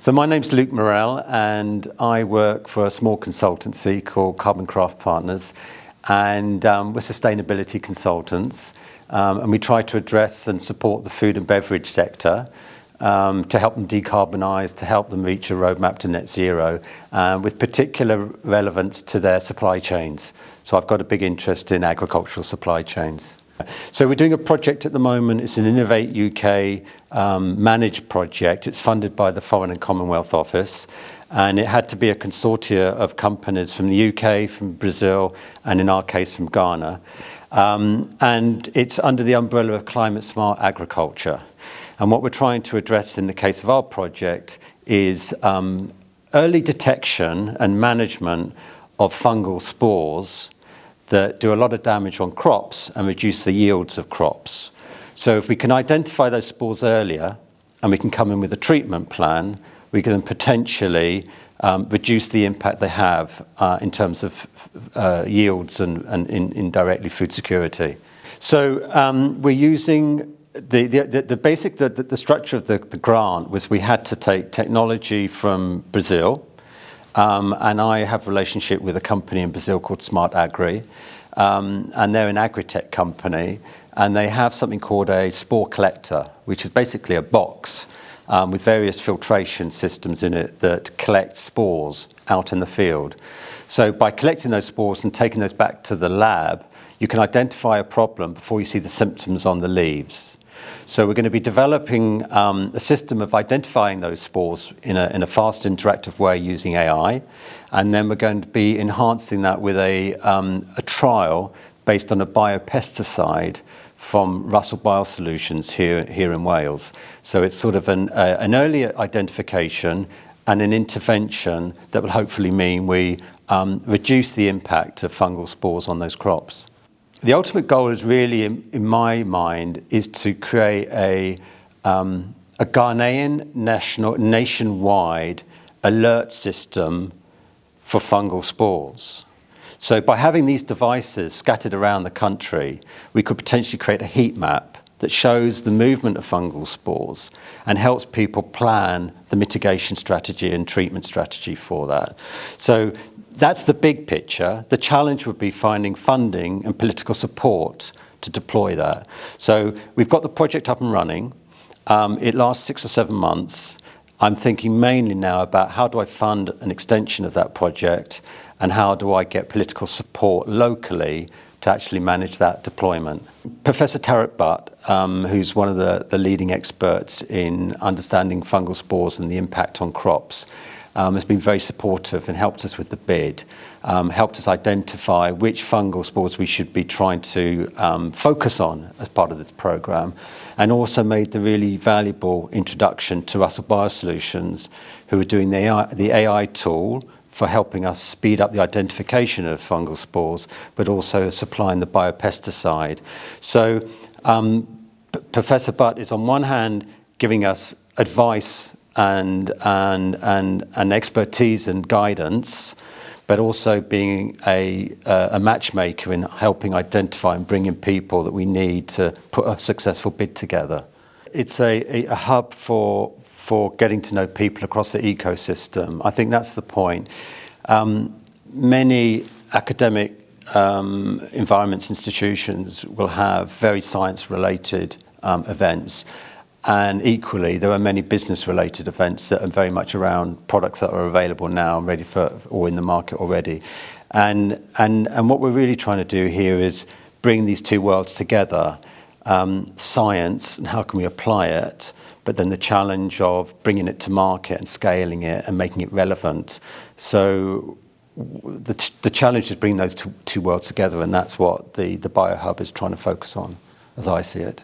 So my name's Luke Murrell, and I work for a small consultancy called Carbon Craft Partners, and we're sustainability consultants, and we try to address and support the food and beverage sector to help them decarbonise, to help them reach a roadmap to net zero, with particular relevance to their supply chains. So I've got a big interest in agricultural supply chains. So we're doing a project at the moment. It's an Innovate UK managed project. It's funded by the Foreign and Commonwealth Office, and it had to be a consortia of companies from the UK, from Brazil, and in our case from Ghana. And it's under the umbrella of climate smart agriculture. And what we're trying to address in the case of our project is early detection and management of fungal spores that do a lot of damage on crops and reduce the yields of crops. So if we can identify those spores earlier and we can come in with a treatment plan, we can then potentially reduce the impact they have in terms of yields and indirectly food security. So we're using the structure of the grant was we had to take technology from Brazil. And I have a relationship with a company in Brazil called Smart Agri, and they're an agri-tech company, and they have something called a spore collector, which is basically a box with various filtration systems in it that collect spores out in the field. So by collecting those spores and taking those back to the lab, you can identify a problem before you see the symptoms on the leaves. So we're going to be developing a system of identifying those spores in a fast, interactive way using AI, and then we're going to be enhancing that with a trial based on a biopesticide from Russell Biosolutions here in Wales. So it's sort of an early identification and an intervention that will hopefully mean we reduce the impact of fungal spores on those crops. The ultimate goal is really, in my mind, is to create a Ghanaian nationwide alert system for fungal spores. So by having these devices scattered around the country, we could potentially create a heat map that shows the movement of fungal spores and helps people plan the mitigation strategy and treatment strategy for that. So that's the big picture. The challenge would be finding funding and political support to deploy that. So we've got the project up and running. It lasts 6 or 7 months. I'm thinking mainly now about how do I fund an extension of that project and how do I get political support locally to actually manage that deployment. Professor Tarek Butt, who's one of the leading experts in understanding fungal spores and the impact on crops, has been very supportive and helped us with the bid, helped us identify which fungal spores we should be trying to focus on as part of this program, and also made the really valuable introduction to Russell Biosolutions, who are doing the AI tool for helping us speed up the identification of fungal spores, but also supplying the biopesticide. So Professor Butt is on one hand giving us advice and expertise and guidance, but also being a matchmaker in helping identify and bring in people that we need to put a successful bid together. It's a hub for getting to know people across the ecosystem. I think that's the point. Many academic environments, institutions will have very science-related events. And equally, there are many business-related events that are very much around products that are available now and ready for, or in the market already. And what we're really trying to do here is bring these two worlds together, science and how can we apply it, but then the challenge of bringing it to market and scaling it and making it relevant. So the challenge is bringing those two worlds together, and that's what the BioHub is trying to focus on, as I see it.